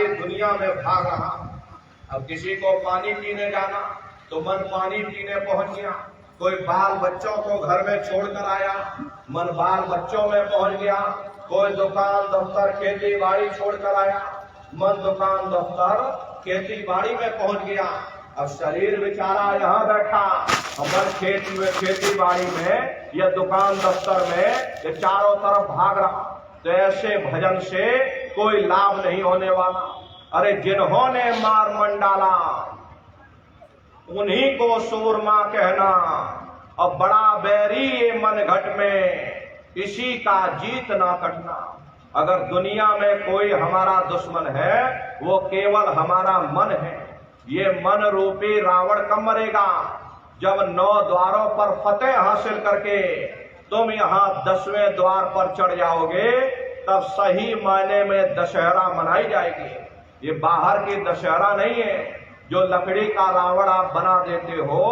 सारी दुनिया में भाग रहा। अब किसी को पानी पीने जाना तो मन पानी पीने पहुंच गया, कोई बाल बच्चों को घर में छोड़कर आया, मन बाल बच्चों में पहुंच गया, कोई दुकान दफ्तर खेती बाड़ी छोड़कर आया, मन दुकान दफ्तर खेती बाड़ी में पहुंच गया। अब शरीर बेचारा यहाँ बैठा, मन खेती बाड़ी में या दुकान दफ्तर में ये चारों तरफ भाग रहा। तो ऐसे भजन से कोई लाभ नहीं होने वाला। अरे जिन्होंने मार मन डाला उन्हीं को सूरमा कहना, अब बड़ा बैरी ये मन घट में, इसी का जीत ना कटना। अगर दुनिया में कोई हमारा दुश्मन है वो केवल हमारा मन है। ये मन रूपी रावण कब मरेगा? जब 9 द्वारों पर फतेह हासिल करके तुम यहाँ 10वें द्वार पर चढ़ जाओगे, तब सही मायने में दशहरा मनाई जाएगी। ये बाहर की दशहरा नहीं है जो लकड़ी का रावण आप बना देते हो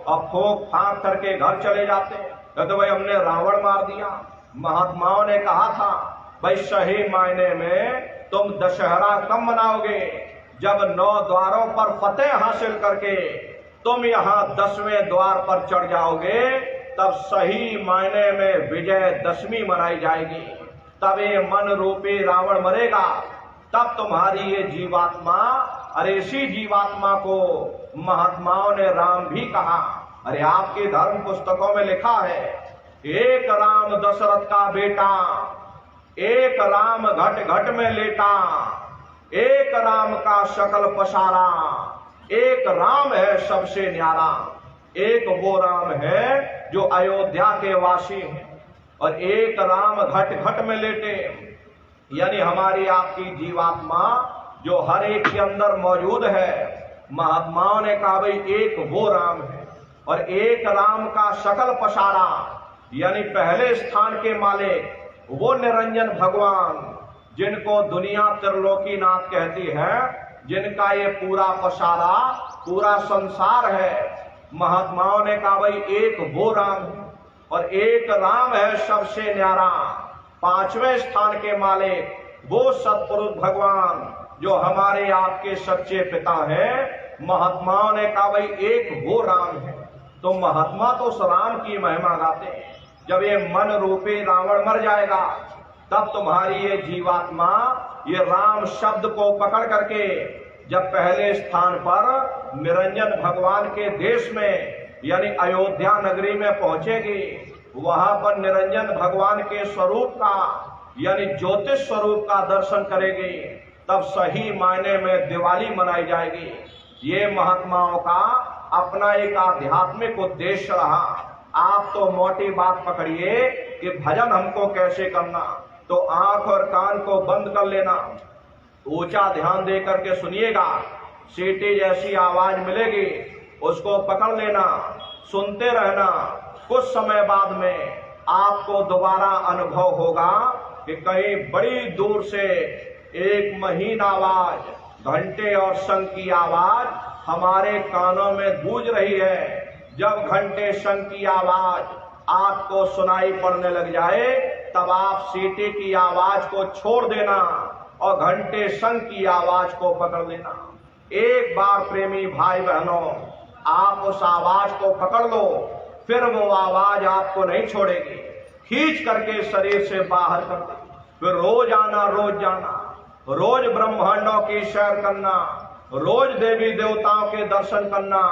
और फूंक फांक करके घर चले जाते हैं तो भाई हमने रावण मार दिया। महात्माओं ने कहा था भाई सही मायने में तुम दशहरा कब मनाओगे? जब 9 द्वारों पर फतेह हासिल करके तुम यहाँ 10वें द्वार पर चढ़ जाओगे, तब सही मायने में विजय दशमी मनाई जाएगी। तब ये मन रूपी रावण मरेगा, तब तुम्हारी ये जीवात्मा, अरे इसी जीवात्मा को महात्माओं ने राम भी कहा। अरे आपके धर्म पुस्तकों में लिखा है, एक राम दशरथ का बेटा, एक राम घट घट में लेटा, एक राम का शकल पसारा, एक राम है सबसे न्यारा। एक वो राम है जो अयोध्या के वासी हैं और एक राम घट घट में लेटे, यानी हमारी आपकी जीवात्मा जो हर एक के अंदर मौजूद है। महात्माओं ने कहा भाई एक वो राम है और एक राम का शकल पसारा, यानी पहले स्थान के मालिक वो निरंजन भगवान जिनको दुनिया त्रिलोकीनाथ कहती है, जिनका ये पूरा पसारा पूरा संसार है। महात्माओं ने कहा भाई एक वो राम है और एक राम है सबसे न्यारा। 5वें स्थान के मालिक वो सतपुरुष भगवान जो हमारे आपके सच्चे पिता हैं। महात्माओं ने कहा भाई एक वो राम है। तो महात्मा तो उस राम की महिमा गाते हैं। जब ये मन रूपी रावण मर जाएगा, तब तुम्हारी ये जीवात्मा ये राम शब्द को पकड़ करके जब पहले स्थान पर निरंजन भगवान के देश में यानी अयोध्या नगरी में पहुंचेगी, वहां पर निरंजन भगवान के स्वरूप का यानी ज्योतिष स्वरूप का दर्शन करेगी, तब सही मायने में दिवाली मनाई जाएगी। ये महात्माओं का अपना एक आध्यात्मिक उद्देश्य रहा। आप तो मोटी बात पकड़िए कि भजन हमको कैसे करना, तो आंख और कान को बंद कर लेना, ऊंचा ध्यान दे करके सुनिएगा। सीटी जैसी आवाज मिलेगी उसको पकड़ लेना, सुनते रहना। कुछ समय बाद में आपको दोबारा अनुभव होगा कि कहीं बड़ी दूर से एक महीन आवाज, घंटे और शंख की आवाज हमारे कानों में गूंज रही है। जब घंटे शंख की आवाज आपको सुनाई पड़ने लग जाए, तब आप सीटी की आवाज को छोड़ देना और घंटे शंख की आवाज को पकड़ लेना। एक बार प्रेमी भाई बहनों आप उस आवाज को पकड़ लो, फिर वो आवाज आपको नहीं छोड़ेगी, खींच करके शरीर से बाहर कर दे। फिर रोज आना, रोज जाना, रोज ब्रह्मांडों की सैर करना, रोज देवी देवताओं के दर्शन करना,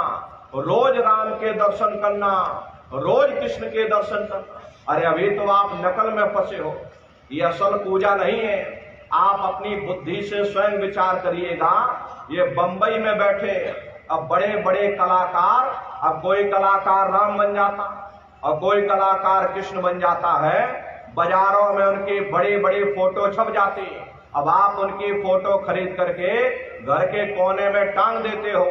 रोज राम के दर्शन करना, रोज कृष्ण के दर्शन करना। अरे अभी तो आप नकल में फंसे हो, ये असल पूजा नहीं है। आप अपनी बुद्धि से स्वयं विचार करिएगा। ये बंबई में बैठे अब बड़े बड़े कलाकार, अब कोई कलाकार राम बन जाता और कोई कलाकार कृष्ण बन जाता है। बाजारों में उनकी बड़ी बड़ी फोटो छप जाती, अब आप उनकी फोटो खरीद करके घर के कोने में टांग देते हो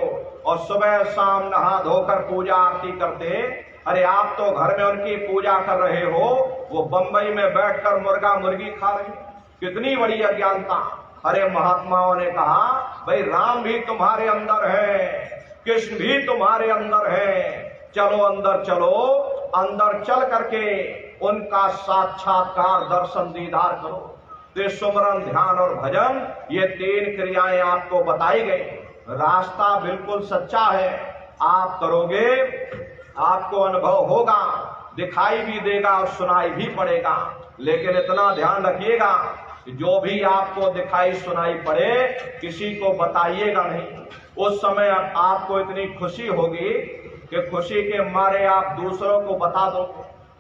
और सुबह शाम नहा धोकर पूजा आरती करते। अरे आप तो घर में उनकी पूजा कर रहे हो, वो बंबई में बैठकर मुर्गा मुर्गी खा रहे। कितनी बड़ी अज्ञानता। अरे महात्माओं ने कहा भाई राम भी तुम्हारे अंदर है, कृष्ण भी तुम्हारे अंदर है, चलो अंदर चलो, अंदर चल करके उनका साक्षात्कार दर्शन दीदार करो। तो सुमरन, ध्यान और भजन, ये 3 क्रियाएं आपको बताई गई। रास्ता बिल्कुल सच्चा है, आप करोगे आपको अनुभव होगा, दिखाई भी देगा और सुनाई भी पड़ेगा। लेकिन इतना ध्यान रखिएगा, जो भी आपको दिखाई सुनाई पड़े किसी को बताइएगा नहीं। उस समय आपको इतनी खुशी होगी कि खुशी के मारे आप दूसरों को बता दो,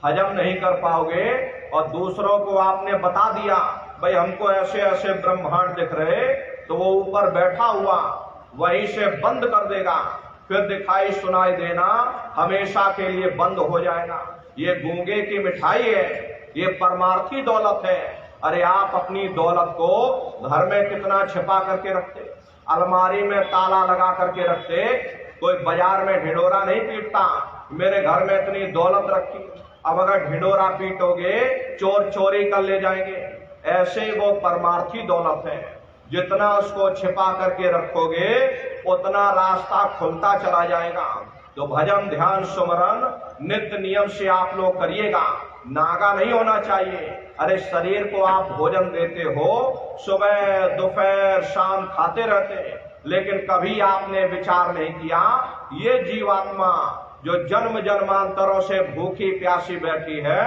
हजम नहीं कर पाओगे। और दूसरों को आपने बता दिया, भाई हमको ऐसे ऐसे ब्रह्मांड दिख रहे, तो वो ऊपर बैठा हुआ वहीं से बंद कर देगा, फिर दिखाई सुनाई देना हमेशा के लिए बंद हो जाएगा। ये गूंगे की मिठाई है, ये परमार्थी दौलत है। अरे आप अपनी दौलत को घर में कितना छिपा करके रखते, अलमारी में ताला लगा करके रखते, कोई बाजार में ढिंडोरा नहीं पीटता मेरे घर में इतनी दौलत रखी। अब अगर ढिंडोरा पीटोगे चोर चोरी कर ले जाएंगे। ऐसे वो परमार्थी दौलत है, जितना उसको छिपा करके रखोगे उतना रास्ता खुलता चला जाएगा। तो भजन, ध्यान, सुमरन नित्य नियम से आप लोग करिएगा, नागा नहीं होना चाहिए। अरे शरीर को आप भोजन देते हो, सुबह दोपहर शाम खाते रहते, लेकिन कभी आपने विचार नहीं किया ये जीवात्मा जो जन्म जन्मांतरों से भूखी प्यासी बैठी है,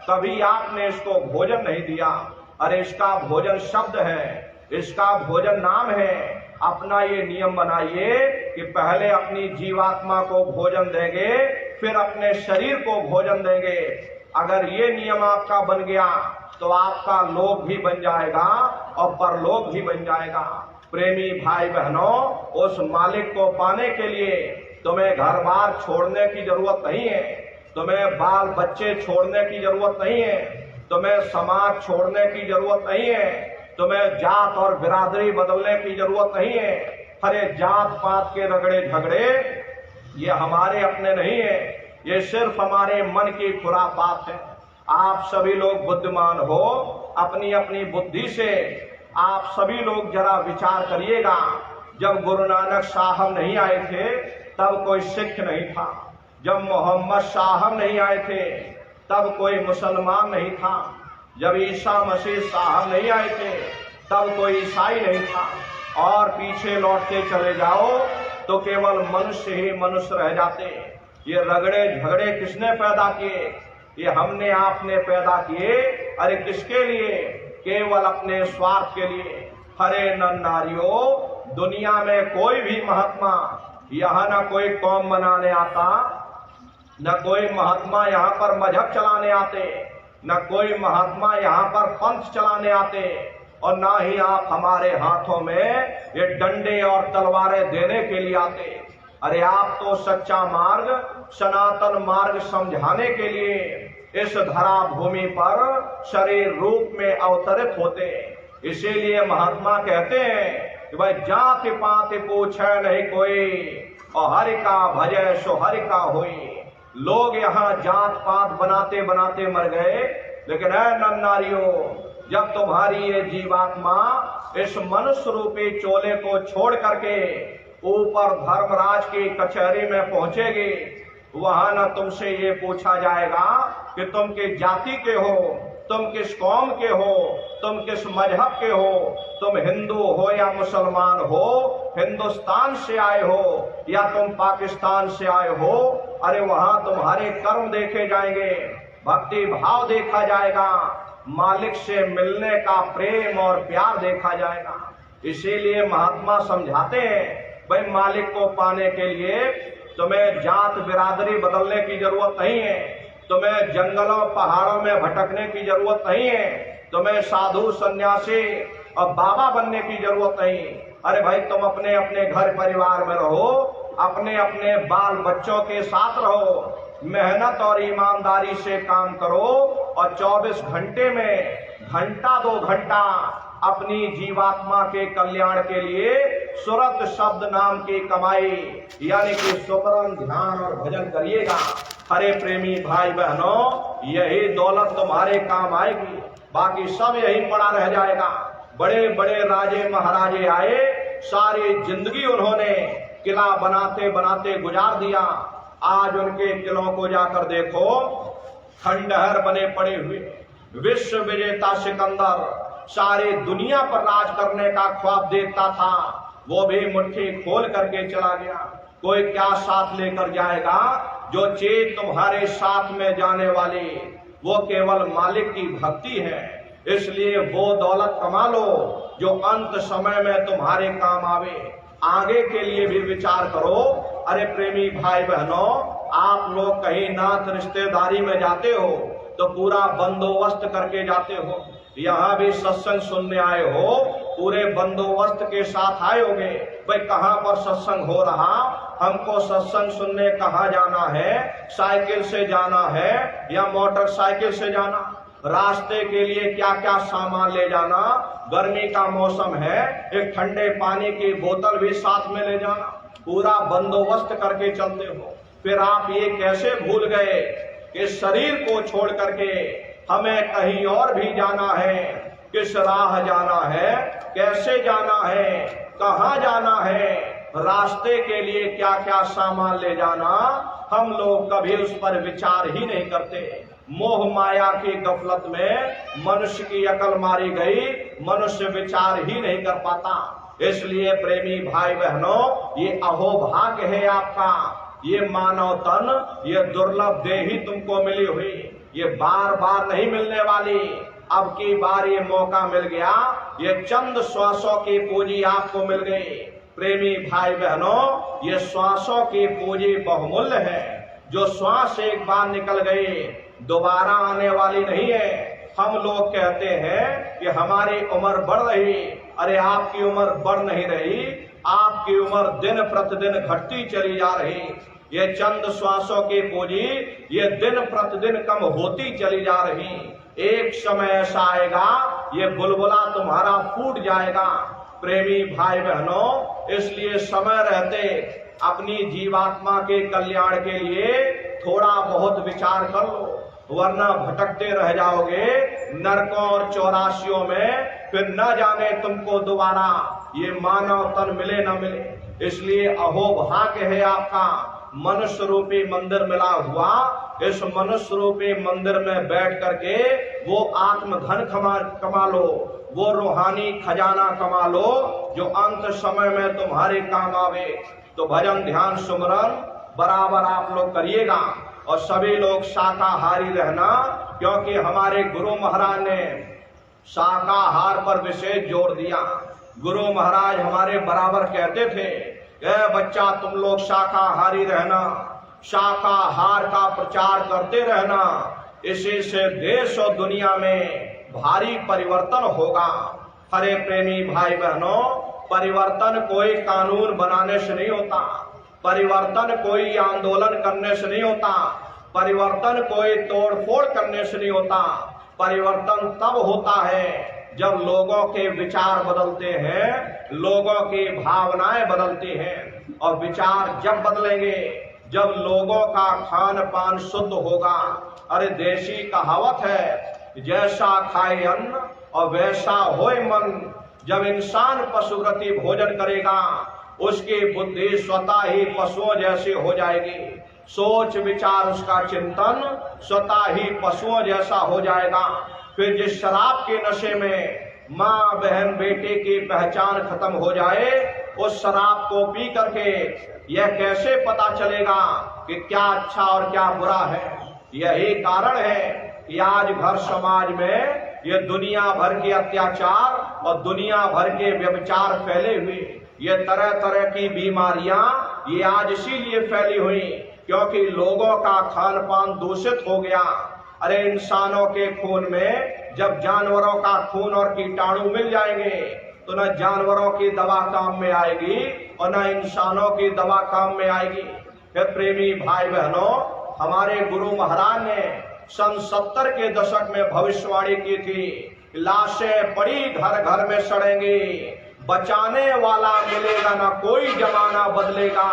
कभी आपने इसको भोजन नहीं दिया। अरे इसका भोजन शब्द है, इसका भोजन नाम है। अपना ये नियम बनाइए कि पहले अपनी जीवात्मा को भोजन देंगे, फिर अपने शरीर को भोजन देंगे। अगर ये नियम आपका बन गया तो आपका लोक भी बन जाएगा और परलोक भी बन जाएगा। प्रेमी भाई बहनों, उस मालिक को पाने के लिए तुम्हें घर बार छोड़ने की जरूरत नहीं है, तुम्हें बाल बच्चे छोड़ने की जरूरत नहीं है, तुम्हें समाज छोड़ने की जरूरत नहीं है, तुम्हें जात और बिरादरी बदलने की जरूरत नहीं है। अरे जात पात के रगड़े झगड़े ये हमारे अपने नहीं है, ये सिर्फ हमारे मन की खुरापात है। आप सभी लोग बुद्धिमान हो, अपनी अपनी बुद्धि से आप सभी लोग जरा विचार करिएगा। जब गुरु नानक साहब नहीं आए थे तब कोई सिख नहीं था, जब मोहम्मद साहब नहीं आए थे तब कोई मुसलमान नहीं था, जब ईसा मसीह साहब नहीं आए थे तब कोई ईसाई नहीं था। और पीछे लौटते चले जाओ तो केवल मनुष्य ही मनुष्य रह जाते। ये रगड़े झगड़े किसने पैदा किए? ये हमने आपने पैदा किए। अरे किसके लिए? केवल अपने स्वार्थ के लिए। हरे नर नारियों, दुनिया में कोई भी महात्मा यहाँ न कोई कौम बनाने आता, न कोई महात्मा यहाँ पर मजहब चलाने आते, न कोई महात्मा यहाँ पर पंथ चलाने आते, और ना ही आप हमारे हाथों में ये डंडे और तलवारें देने के लिए आते। अरे आप तो सच्चा मार्ग, सनातन मार्ग समझाने के लिए इस धरा भूमि पर शरीर रूप में अवतरित होते। इसीलिए महात्मा कहते हैं कि भाई जाति पाति पूछे नहीं कोई, और हरि का भजय सो हरि का होई। लोग यहाँ जात पात बनाते बनाते मर गए, लेकिन ऐ नर नारियों, जब तुम्हारी ये जीवात्मा इस मनुष्य रूपी चोले को छोड़ करके ऊपर धर्मराज की कचहरी में पहुंचेगी, वहां न तुमसे ये पूछा जाएगा कि तुम किस जाति के हो, तुम किस कौम के हो, तुम किस मजहब के हो, तुम हिंदू हो या मुसलमान हो, हिंदुस्तान से आए हो या तुम पाकिस्तान से आए हो। अरे वहां तुम्हारे कर्म देखे जाएंगे, भक्ति भाव देखा जाएगा, मालिक से मिलने का प्रेम और प्यार देखा जाएगा। इसीलिए महात्मा समझाते हैं, भाई मालिक को पाने के लिए तुम्हें जात बिरादरी बदलने की जरूरत नहीं है, तुम्हें जंगलों पहाड़ों में भटकने की जरूरत नहीं है, तुम्हें साधु सन्यासी और बाबा बनने की जरूरत नहीं। अरे भाई तुम अपने अपने घर परिवार में रहो, अपने अपने बाल बच्चों के साथ रहो, मेहनत और ईमानदारी से काम करो, और 24 घंटे में घंटा 2 घंटा अपनी जीवात्मा के कल्याण के लिए सुरत शब्द नाम की कमाई यानी कि सुमरन, ध्यान और भजन करिएगा। हरे प्रेमी भाई बहनों, यही दौलत तुम्हारे काम आएगी, बाकी सब यही पड़ा रह जाएगा। बड़े बड़े राजे महाराजे आए, सारी जिंदगी उन्होंने किला बनाते बनाते गुजार दिया। आज उनके किलों को जाकर देखो, खंडहर बने पड़े हुए। विश्व विजेता सिकंदर सारी दुनिया पर राज करने का ख्वाब देखता था, वो भी मुट्ठी खोल करके चला गया। कोई क्या साथ लेकर जाएगा? जो चीज तुम्हारे साथ में जाने वाली वो केवल मालिक की भक्ति है। इसलिए वो दौलत कमा लो जो अंत समय में तुम्हारे काम आवे। आगे के लिए भी विचार करो। अरे प्रेमी भाई बहनों, आप लोग कहीं नात रिश्तेदारी में जाते हो तो पूरा बंदोबस्त करके जाते हो। यहाँ भी सत्संग सुनने आए हो, पूरे बंदोबस्त के साथ आए होगे। भाई कहाँ पर सत्संग हो रहा, हमको सत्संग सुनने कहाँ जाना है? साइकिल से जाना है या मोटरसाइकिल से जाना? रास्ते के लिए क्या क्या सामान ले जाना? गर्मी का मौसम है, एक ठंडे पानी की बोतल भी साथ में ले जाना। पूरा बंदोबस्त करके चलते हो। फिर आप ये कैसे भूल गए कि शरीर को छोड़ करके हमें कहीं और भी जाना है? किस राह जाना है, कैसे जाना है, कहाँ जाना है, रास्ते के लिए क्या क्या सामान ले जाना, हम लोग कभी उस पर विचार ही नहीं करते। मोह माया की गफलत में मनुष्य की अकल मारी गई, मनुष्य विचार ही नहीं कर पाता। इसलिए प्रेमी भाई बहनों, ये अहोभाग्य है आपका। ये मानव तन, ये दुर्लभ देही तुमको मिली हुई, ये बार बार नहीं मिलने वाली। अब की बार ये मौका मिल गया, ये चंद श्वासों की पूंजी आपको मिल गई। प्रेमी भाई बहनों, ये श्वासों की पूंजी बहुमूल्य है। जो श्वास एक बार निकल गई दोबारा आने वाली नहीं है। हम लोग कहते हैं कि हमारी उम्र बढ़ रही, अरे आपकी उम्र बढ़ नहीं रही, आपकी उम्र दिन प्रतिदिन घटती चली जा रही। ये चंद श्वासों की पूंजी ये दिन प्रतिदिन कम होती चली जा रही। एक समय ऐसा आएगा ये बुलबुला तुम्हारा फूट जाएगा। प्रेमी भाई बहनों, इसलिए समय रहते अपनी जीवात्मा के कल्याण के लिए थोड़ा बहुत विचार कर लो, वरना भटकते रह जाओगे नरकों और चौरासियों में। फिर न जाने तुमको दोबारा ये मानव तन मिले न मिले। इसलिए अहोभाग्य है आपका, मनुष्य रूपी मंदिर मिला हुआ। इस मनुष्य रूपी मंदिर में बैठ करके वो आत्मधन कमा लो, वो रूहानी खजाना कमा लो जो अंत समय में तुम्हारे काम आवे। तो भजन ध्यान सुमरन बराबर आप लोग करिएगा और सभी लोग शाकाहारी रहना, क्योंकि हमारे गुरु महाराज ने शाकाहार पर विशेष जोर दिया। गुरु महाराज हमारे बराबर कहते थे, बच्चा तुम लोग शाकाहारी रहना, शाकाहार का प्रचार करते रहना, इसी से देश और दुनिया में भारी परिवर्तन होगा। हरे प्रेमी भाई बहनों, परिवर्तन कोई कानून बनाने से नहीं होता, परिवर्तन कोई आंदोलन करने से नहीं होता, परिवर्तन कोई तोड़फोड़ करने से नहीं होता। परिवर्तन तब होता है जब लोगों के विचार बदलते हैं, लोगों की भावनाएं बदलती हैं। और विचार जब बदलेंगे जब लोगों का खान पान शुद्ध होगा। अरे देशी कहावत है, जैसा खाए अन्न और वैसा होए मन। जब इंसान पशुवृत्ति भोजन करेगा उसकी बुद्धि स्वतः ही पशुओं जैसी हो जाएगी, सोच विचार उसका चिंतन स्वतः ही पशुओं जैसा हो जाएगा। फिर जिस शराब के नशे में माँ बहन बेटे की पहचान खत्म हो जाए, उस शराब को पी करके यह कैसे पता चलेगा कि क्या अच्छा और क्या बुरा है। यही कारण है कि आज घर समाज में ये दुनिया भर के अत्याचार और दुनिया भर के व्यभिचार फैले हुए, ये तरह तरह की बीमारियां ये आज इसीलिए फैली हुई क्योंकि लोगों का खान पान दूषित हो गया। अरे इंसानों के खून में जब जानवरों का खून और कीटाणु मिल जाएंगे तो न जानवरों की दवा काम में आएगी और न इंसानों की दवा काम में आएगी। फिर प्रेमी भाई बहनों, हमारे गुरु महाराज ने सन 70 के दशक में भविष्यवाणी की थी, लाशें पड़ी घर घर में सड़ेंगी, बचाने वाला मिलेगा ना कोई, जमाना बदलेगा।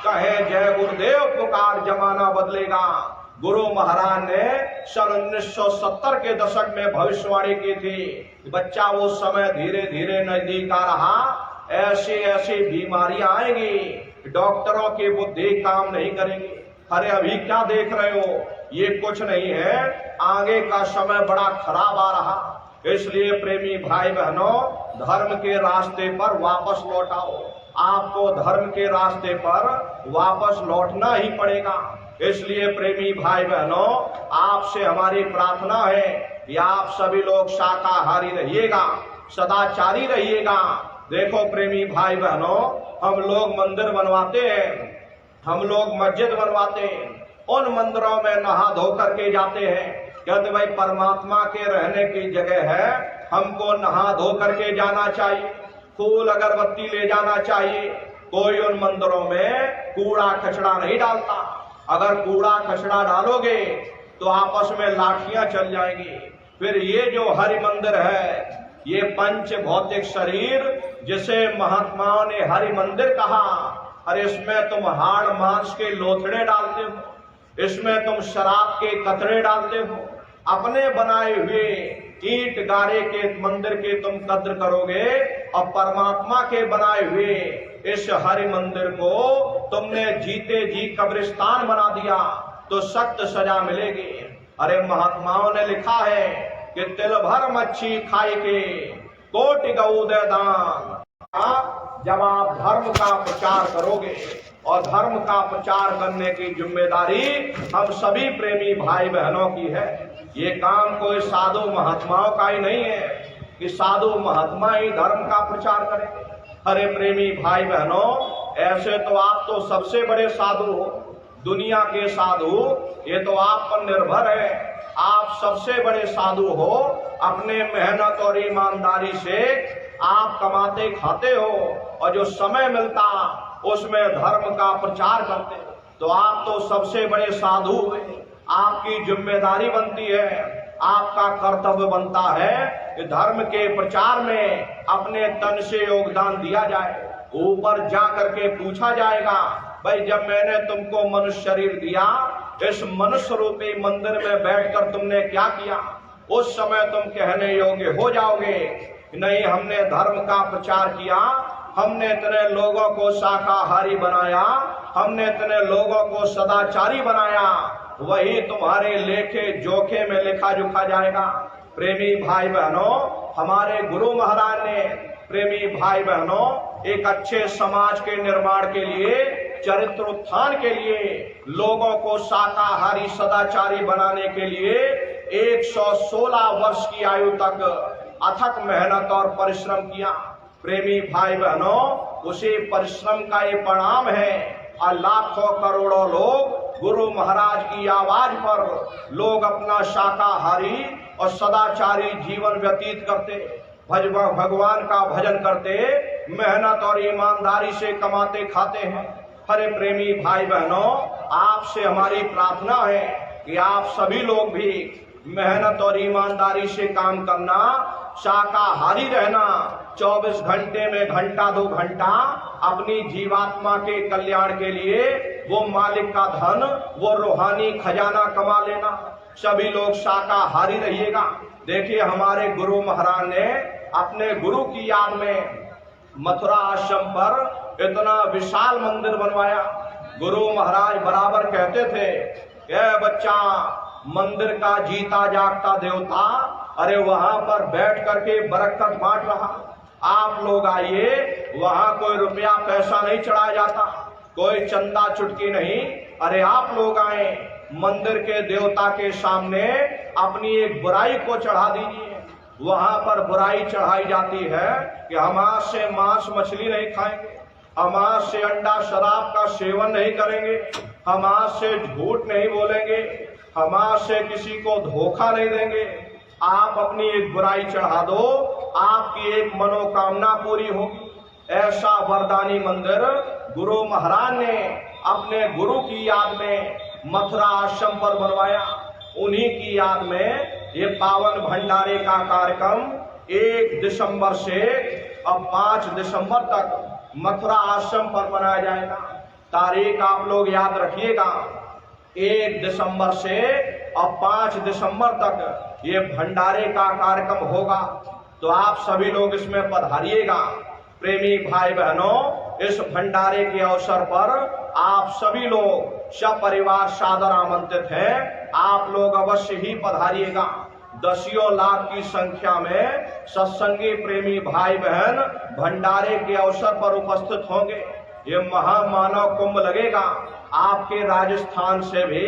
कहे जय गुरुदेव पुकार, जमाना बदलेगा। गुरु महाराज ने सन 1970 के दशक में भविष्यवाणी की थी। बच्चा वो समय धीरे धीरे नजदीक आ रहा, ऐसी ऐसी बीमारियां आएंगी, डॉक्टरों की बुद्धि काम नहीं करेगी। अरे अभी क्या देख रहे हो, ये कुछ नहीं है, आगे का समय बड़ा खराब आ रहा। इसलिए प्रेमी भाई बहनों, धर्म के रास्ते पर वापस लौट आओ। आपको धर्म के रास्ते पर वापस लौटना ही पड़ेगा। इसलिए प्रेमी भाई बहनों, आपसे हमारी प्रार्थना है कि आप सभी लोग शाकाहारी रहिएगा, सदाचारी रहिएगा। देखो प्रेमी भाई बहनों, हम लोग मंदिर बनवाते हैं, हम लोग मस्जिद बनवाते हैं, उन मंदिरों में नहा धो करके जाते हैं। कहते भाई परमात्मा के रहने की जगह है, हमको नहा धो करके जाना चाहिए, फूल अगरबत्ती ले जाना चाहिए। कोई उन मंदिरों में कूड़ा कचरा नहीं डालता। अगर कूड़ा कचरा डालोगे तो आपस में लाठियां चल जाएंगी। फिर ये जो हरि मंदिर है, ये पंच भौतिक शरीर जिसे महात्माओं ने हरि मंदिर कहा, अरे इसमें तुम हाड़ मांस के लोथड़े डालते हो, इसमें तुम शराब के कतरे डालते हो, अपने बनाए हुए ईंट गारे के मंदिर के तुम कद्र करोगे और परमात्मा के बनाए हुए इस हरि मंदिर को तुमने जीते जी कब्रिस्तान बना दिया तो सख्त सजा मिलेगी। अरे महात्माओं ने लिखा है कि तिल भर मच्छी खाई के कोटि गऊ दे दान। जब आप धर्म का प्रचार करोगे, और धर्म का प्रचार करने की जिम्मेदारी हम सभी प्रेमी भाई बहनों की है। ये काम कोई साधु महात्माओं का ही नहीं है कि साधु महात्मा ही धर्म का प्रचार करेंगे। अरे प्रेमी भाई बहनों, ऐसे तो आप तो सबसे बड़े साधु हो, दुनिया के साधु, ये तो आप पर निर्भर है। आप सबसे बड़े साधु हो, अपने मेहनत और ईमानदारी से आप कमाते खाते हो, और जो समय मिलता उसमें धर्म का प्रचार करते हो। तो आप तो सबसे बड़े साधु हुए। आपकी जिम्मेदारी बनती है, आपका कर्तव्य बनता है कि धर्म के प्रचार में अपने तन से योगदान दिया जाए। ऊपर जा करके पूछा जाएगा, भाई जब मैंने तुमको मनुष्य शरीर दिया, इस मनुष्य रूपी मंदिर में बैठकर तुमने क्या किया? उस समय तुम कहने योग्य हो जाओगे, नहीं हमने धर्म का प्रचार किया, हमने इतने लोगों को शाकाहारी बनाया, हमने इतने लोगों को सदाचारी बनाया। वही तुम्हारे लेखे जोखे में लिखा जुखा जाएगा। प्रेमी भाई बहनों, हमारे गुरु महाराज ने प्रेमी भाई बहनों एक अच्छे समाज के निर्माण के लिए, चरित्र उत्थान के लिए, लोगों को शाकाहारी सदाचारी बनाने के लिए 116 वर्ष की आयु तक अथक मेहनत और परिश्रम किया। प्रेमी भाई बहनों, उसी परिश्रम का ये परिणाम है और लाखों करोड़ों लोग गुरु महाराज की आवाज पर लोग अपना शाकाहारी और सदाचारी जीवन व्यतीत करते, भगवान का भजन करते, मेहनत और ईमानदारी से कमाते खाते हैं। हरे प्रेमी भाई बहनों, आपसे हमारी प्रार्थना है कि आप सभी लोग भी मेहनत और ईमानदारी से काम करना, शाकाहारी रहना, 24 घंटे में घंटा 2 घंटा अपनी जीवात्मा के कल्याण के लिए वो मालिक का धन, वो रूहानी खजाना कमा लेना। सभी लोग शाकाहारी रहिएगा। देखिए हमारे गुरु महाराज ने अपने गुरु की याद में मथुरा आश्रम पर इतना विशाल मंदिर बनवाया। गुरु महाराज बराबर कहते थे, ए बच्चा, मंदिर का जीता जागता देवता अरे वहां पर बैठ करके बरकत बांट रहा। आप लोग आइए, वहां कोई रुपया पैसा नहीं चढ़ाया जाता, कोई चंदा चुटकी नहीं। अरे आप लोग आए, मंदिर के देवता के सामने अपनी एक बुराई को चढ़ा दीजिए। वहां पर बुराई चढ़ाई जाती है कि हम आज से मांस मछली नहीं खाएंगे, हम आज से अंडा शराब का सेवन नहीं करेंगे, हम आज से झूठ नहीं बोलेंगे, हम आज से किसी को धोखा नहीं देंगे। आप अपनी एक बुराई चढ़ा दो, आपकी एक मनोकामना पूरी होगी। ऐसा वरदानी मंदिर गुरु महाराज ने अपने गुरु की याद में मथुरा आश्रम पर बनवाया। उन्हीं की याद में ये पावन भंडारे का कार्यक्रम 1 दिसंबर से अब 5 दिसंबर तक मथुरा आश्रम पर मनाया जाएगा। तारीख आप लोग याद रखिएगा, 1 दिसंबर से अब 5 दिसंबर तक ये भंडारे का कार्यक्रम होगा। तो आप सभी लोग इसमें पधारिएगा। प्रेमी भाई बहनों, इस भंडारे के अवसर पर आप सभी लोग सपरिवार सादर आमंत्रित हैं। आप लोग अवश्य ही पधारिएगा। दसियों लाख की संख्या में सत्संगी प्रेमी भाई बहन भंडारे के अवसर पर उपस्थित होंगे। ये महामानव कुंभ लगेगा। आपके राजस्थान से भी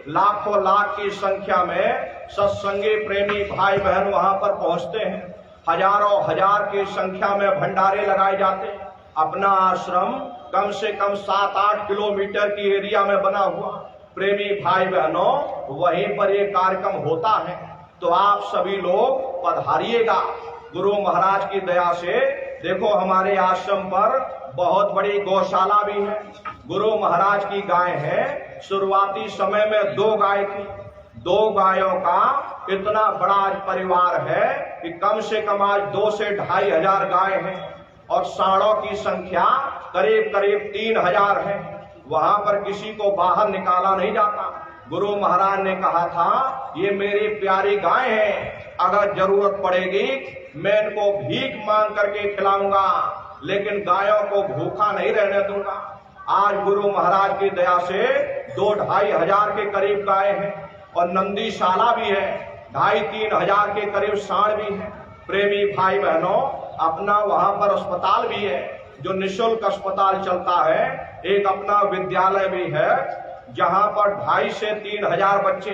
लाखों लाख की संख्या में सत्संगी प्रेमी भाई बहन वहां पर पहुंचते हैं। हजारों हजार की संख्या में भंडारे लगाए जाते हैं। अपना आश्रम कम से कम 7-8 किलोमीटर की एरिया में बना हुआ। प्रेमी भाई बहनों, वहीं पर ये कार्यक्रम होता है, तो आप सभी लोग पधारिएगा। गुरु महाराज की दया से देखो हमारे आश्रम पर बहुत बड़ी गौशाला भी है। गुरु महाराज की गाय है। शुरुआती समय में 2 गाय थी। 2 गायों का इतना बड़ा परिवार है कि कम से कम आज 2 से 2.5 हजार गाय हैं और सांडों की संख्या करीब करीब 3000 है। वहां पर किसी को बाहर निकाला नहीं जाता। गुरु महाराज ने कहा था, ये मेरी प्यारी गाय है, अगर जरूरत पड़ेगी मैं इनको भीख मांग करके खिलाऊंगा, लेकिन गायों को भूखा नहीं रहने दूंगा। आज गुरु महाराज की दया से 2-2.5 हजार के करीब गाय हैं और नंदीशाला भी है। 2.5-3 हजार के करीब सांड भी है। प्रेमी भाई बहनों, अपना वहां पर अस्पताल भी है, जो निःशुल्क अस्पताल चलता है। एक अपना विद्यालय भी है, जहां पर 2.5 से 3 हजार बच्चे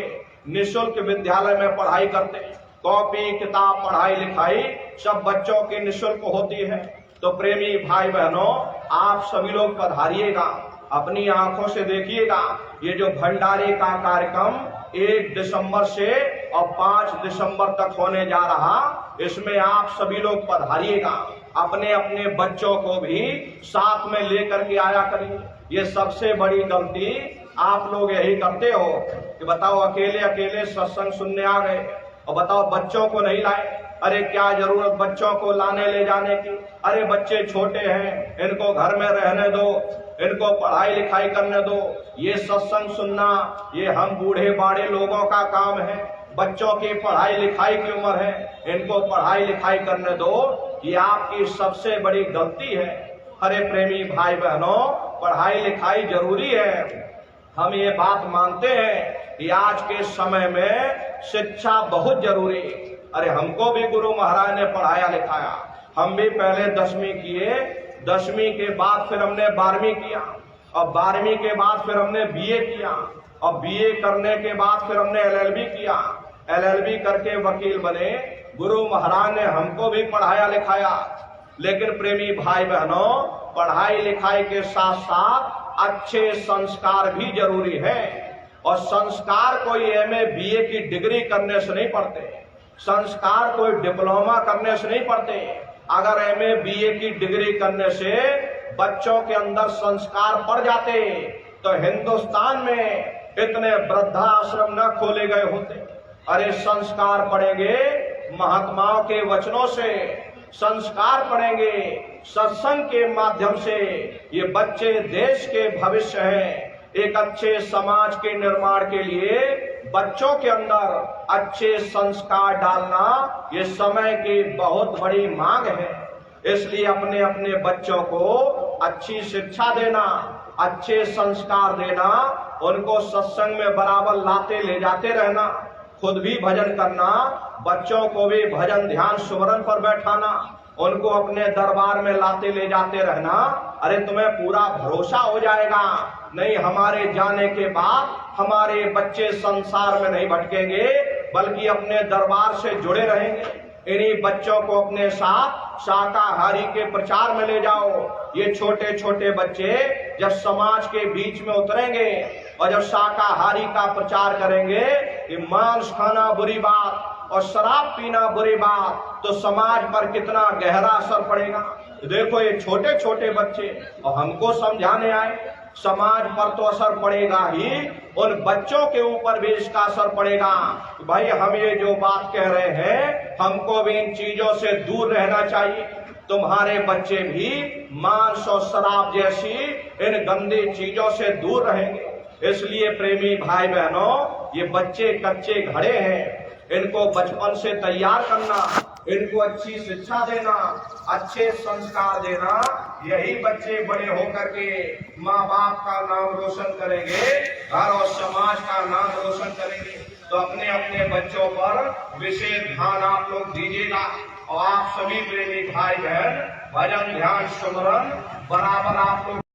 निःशुल्क विद्यालय में पढ़ाई करते हैं। कॉपी किताब पढ़ाई लिखाई सब बच्चों की निःशुल्क होती है। तो प्रेमी भाई बहनों, आप सभी लोग पधारिएगा, अपनी आंखों से देखिएगा। ये जो भंडारे का कार्यक्रम 1 दिसंबर से और 5 दिसंबर तक होने जा रहा, इसमें आप सभी लोग पधारिएगा। अपने अपने बच्चों को भी साथ में लेकर के आया करिए। ये सबसे बड़ी गलती आप लोग यही करते हो कि बताओ अकेले अकेले सत्संग सुनने आ गए और बताओ बच्चों को नहीं लाए। अरे क्या जरूरत बच्चों को लाने ले जाने की? अरे बच्चे छोटे हैं, इनको घर में रहने दो, इनको पढ़ाई लिखाई करने दो। ये सत्संग सुनना ये हम बूढ़े बाड़े लोगों का काम है। बच्चों की पढ़ाई लिखाई की उम्र है, इनको पढ़ाई लिखाई करने दो। ये आपकी सबसे बड़ी गलती है। अरे प्रेमी भाई बहनों, पढ़ाई लिखाई जरूरी है। हम ये बात मानते हैं कि आज के समय में शिक्षा बहुत जरूरी है। अरे हमको भी गुरु महाराज ने पढ़ाया लिखाया। हम भी पहले 10वीं किए, 10वीं के बाद फिर हमने 12वीं किया और 12वीं के बाद फिर हमने बीए किया और बीए करने के बाद फिर हमने एलएलबी किया। एलएलबी करके वकील बने। गुरु महाराज ने हमको भी पढ़ाया लिखाया। लेकिन प्रेमी भाई बहनों, पढ़ाई लिखाई के साथ साथ अच्छे संस्कार भी जरूरी है। और संस्कार कोई एमए बीए की डिग्री करने से नहीं पढ़ते, संस्कार कोई डिप्लोमा करने से नहीं पढ़ते। अगर एमए बीए की डिग्री करने से बच्चों के अंदर संस्कार पड़ जाते तो हिंदुस्तान में इतने वृद्धाश्रम न खोले गए होते। अरे संस्कार पढ़ेंगे महात्माओं के वचनों से, संस्कार पढ़ेंगे सत्संग के माध्यम से। ये बच्चे देश के भविष्य हैं। एक अच्छे समाज के निर्माण के लिए बच्चों के अंदर अच्छे संस्कार डालना ये समय की बहुत बड़ी मांग है। इसलिए अपने अपने बच्चों को अच्छी शिक्षा देना, अच्छे संस्कार देना, उनको सत्संग में बराबर लाते ले जाते रहना, खुद भी भजन करना, बच्चों को भी भजन ध्यान सुमरन पर बैठाना, उनको अपने दरबार में लाते ले जाते रहना। अरे तुम्हें पूरा भरोसा हो जाएगा, नहीं हमारे जाने के बाद हमारे बच्चे संसार में नहीं भटकेंगे, बल्कि अपने दरबार से जुड़े रहेंगे। इन्हीं बच्चों को अपने साथ शाकाहारी के प्रचार में ले जाओ। ये छोटे छोटे बच्चे जब समाज के बीच में उतरेंगे और जब शाकाहारी का प्रचार करेंगे कि मांस खाना बुरी बात और शराब पीना बुरी बात, तो समाज पर कितना गहरा असर पड़ेगा। देखो ये छोटे छोटे बच्चे और हमको समझाने आए, समाज पर तो असर पड़ेगा ही, उन बच्चों के ऊपर भी इसका असर पड़ेगा। भाई हम ये जो बात कह रहे हैं, हमको भी इन चीजों से दूर रहना चाहिए। तुम्हारे बच्चे भी मांस और शराब जैसी इन गंदी चीजों से दूर रहेंगे। इसलिए प्रेमी भाई बहनों, ये बच्चे कच्चे घड़े हैं, इनको बचपन से तैयार करना, इनको अच्छी शिक्षा देना, अच्छे संस्कार देना, यही बच्चे बड़े होकर के माँ बाप का नाम रोशन करेंगे, घर और समाज का नाम रोशन करेंगे। तो अपने अपने बच्चों पर विशेष ध्यान आप लोग दीजिएगा। और आप सभी प्रेमी भाई बहन भजन ध्यान सुमरन बराबर आप लोग